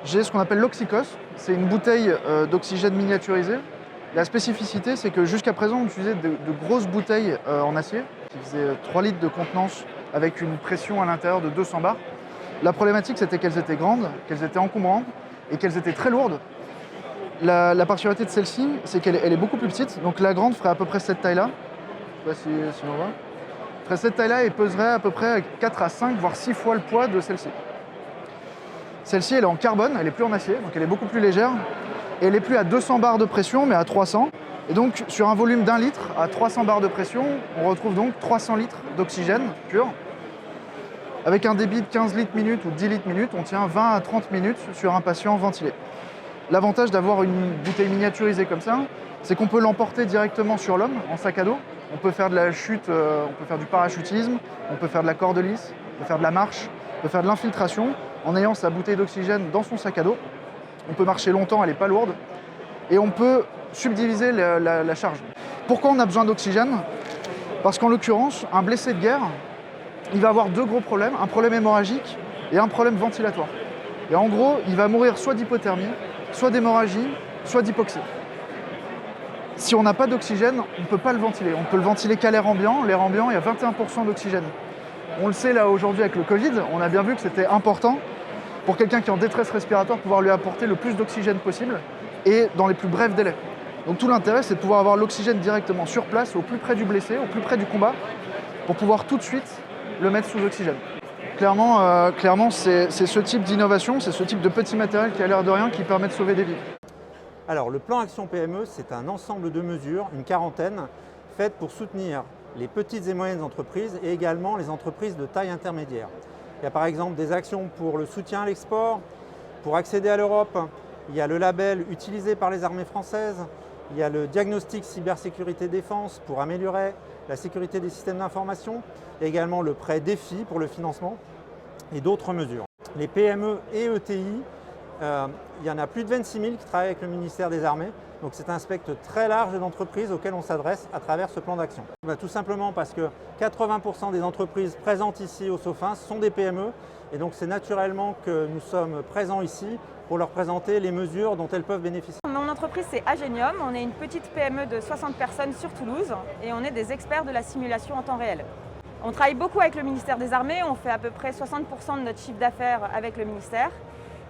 J'ai ce qu'on appelle l'Oxykos. C'est une bouteille d'oxygène miniaturisée. La spécificité, c'est que jusqu'à présent, on utilisait de grosses bouteilles en acier qui faisaient 3 litres de contenance avec une pression à l'intérieur de 200 bars. La problématique, c'était qu'elles étaient grandes, qu'elles étaient encombrantes et qu'elles étaient très lourdes. La particularité de celle-ci, c'est qu'elle est beaucoup plus petite. Donc la grande ferait à peu près cette taille-là. Je ne sais pas si on voit. Ferait cette taille-là et peserait à peu près 4 à 5, voire 6 fois le poids de celle-ci. Celle-ci, elle est en carbone, elle est plus en acier, donc elle est beaucoup plus légère. Et elle est plus à 200 bars de pression, mais à 300. Et donc, sur un volume d'1 litre, à 300 bars de pression, on retrouve donc 300 litres d'oxygène pur. Avec un débit de 15 litres minute ou 10 litres minute, on tient 20 à 30 minutes sur un patient ventilé. L'avantage d'avoir une bouteille miniaturisée comme ça, c'est qu'on peut l'emporter directement sur l'homme, en sac à dos. On peut faire de la chute, on peut faire du parachutisme, on peut faire de la corde lisse, on peut faire de la marche, on peut faire de l'infiltration en ayant sa bouteille d'oxygène dans son sac à dos. On peut marcher longtemps, elle n'est pas lourde. Et on peut subdiviser la charge. Pourquoi on a besoin d'oxygène? Parce qu'en l'occurrence, un blessé de guerre, il va avoir 2 gros problèmes, un problème hémorragique et un problème ventilatoire. Et en gros, il va mourir soit d'hypothermie, soit d'hémorragie, soit d'hypoxie. Si on n'a pas d'oxygène, on ne peut pas le ventiler. On ne peut le ventiler qu'à l'air ambiant. L'air ambiant, il y a 21% d'oxygène. On le sait là aujourd'hui avec le Covid, on a bien vu que c'était important pour quelqu'un qui est en détresse respiratoire, pouvoir lui apporter le plus d'oxygène possible et dans les plus brefs délais. Donc tout l'intérêt, c'est de pouvoir avoir l'oxygène directement sur place, au plus près du blessé, au plus près du combat, pour pouvoir tout de suite le mettre sous oxygène. Clairement, c'est ce type d'innovation, c'est ce type de petit matériel qui a l'air de rien qui permet de sauver des vies. Alors le plan Action PME, c'est un ensemble de mesures, une quarantaine, faites pour soutenir les petites et moyennes entreprises et également les entreprises de taille intermédiaire. Il y a par exemple des actions pour le soutien à l'export, pour accéder à l'Europe. Il y a le label utilisé par les armées françaises. Il y a le diagnostic cybersécurité défense pour améliorer la sécurité des systèmes d'information. Et également le prêt défi pour le financement et d'autres mesures. Les PME et ETI, il y en a plus de 26 000 qui travaillent avec le ministère des Armées. Donc c'est un spectre très large d'entreprises auxquelles on s'adresse à travers ce plan d'action. Tout simplement parce que 80% des entreprises présentes ici au SOFIN sont des PME et donc c'est naturellement que nous sommes présents ici pour leur présenter les mesures dont elles peuvent bénéficier. Mon entreprise c'est Agenium, on est une petite PME de 60 personnes sur Toulouse et on est des experts de la simulation en temps réel. On travaille beaucoup avec le ministère des Armées, on fait à peu près 60% de notre chiffre d'affaires avec le ministère.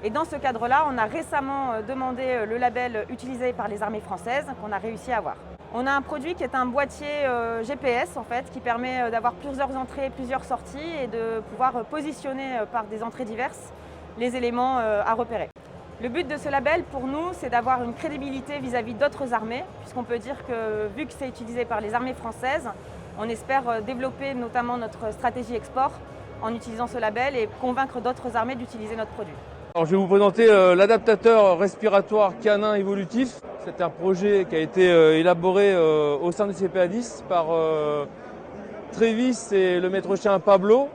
Et dans ce cadre-là, on a récemment demandé le label utilisé par les armées françaises qu'on a réussi à avoir. On a un produit qui est un boîtier GPS en fait, qui permet d'avoir plusieurs entrées, plusieurs sorties et de pouvoir positionner par des entrées diverses les éléments à repérer. Le but de ce label pour nous, c'est d'avoir une crédibilité vis-à-vis d'autres armées, puisqu'on peut dire que vu que c'est utilisé par les armées françaises, on espère développer notamment notre stratégie export en utilisant ce label et convaincre d'autres armées d'utiliser notre produit. Alors, je vais vous présenter l'adaptateur respiratoire canin évolutif. C'est un projet qui a été élaboré au sein du CPA10 par Trévis et le maître chien Pablo.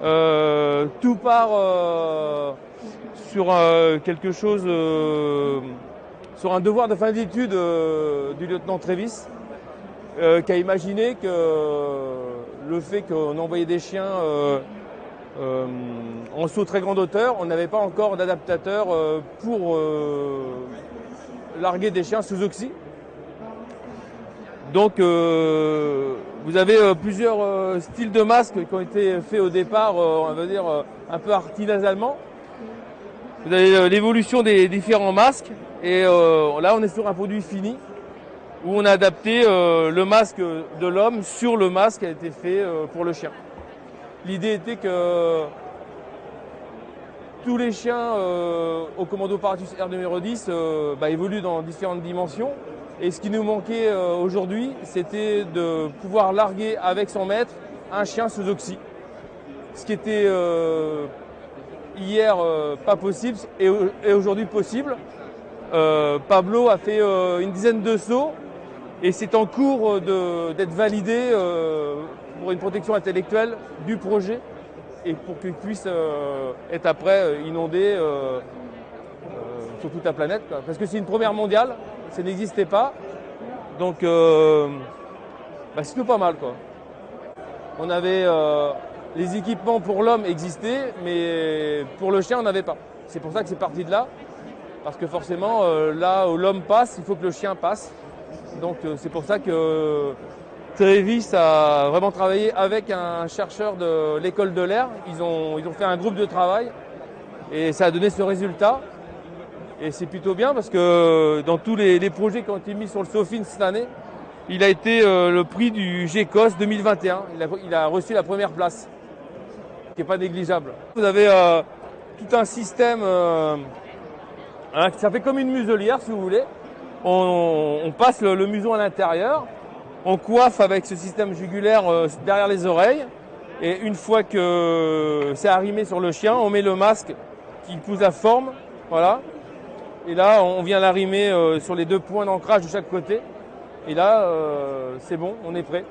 Tout part sur quelque chose, sur un devoir de fin d'études du lieutenant Trévis, qui a imaginé que le fait qu'on envoyait des chiens en saut très grande hauteur, on n'avait pas encore d'adaptateur pour larguer des chiens sous oxy. Donc vous avez plusieurs styles de masques qui ont été faits au départ, on va dire un peu artisanalement. Vous avez l'évolution des différents masques et là on est sur un produit fini où on a adapté le masque de l'homme sur le masque qui a été fait pour le chien. L'idée était que tous les chiens au commando Paratus R numéro 10 évoluent dans différentes dimensions. Et ce qui nous manquait aujourd'hui, c'était de pouvoir larguer avec son maître un chien sous oxy. Ce qui était hier pas possible et aujourd'hui possible. Pablo a fait une dizaine de sauts et c'est en cours d'être validé pour une protection intellectuelle du projet et pour qu'il puisse être après inondé sur toute la planète. Parce que c'est une première mondiale, ça n'existait pas. Donc c'est plutôt pas mal, quoi. On avait les équipements pour l'homme existaient, mais pour le chien on n'avait pas. c'est pour ça que c'est parti de là. Parce que forcément, là où l'homme passe, il faut que le chien passe. Donc c'est pour ça que Trévis a vraiment travaillé avec un chercheur de l'école de l'air. Ils ont fait un groupe de travail et ça a donné ce résultat. Et c'est plutôt bien parce que dans tous les projets qui ont été mis sur le SOFIN cette année, il a été le prix du GECOS 2021. Il a reçu la première place, qui n'est pas négligeable. Vous avez tout un système, ça fait comme une muselière si vous voulez. On passe le museau à l'intérieur, on coiffe avec ce système jugulaire derrière les oreilles. Et une fois que c'est arrimé sur le chien, on met le masque qui épouse la forme. Voilà. Et là, on vient l'arrimer sur les 2 points d'ancrage de chaque côté. Et là, c'est bon, on est prêt.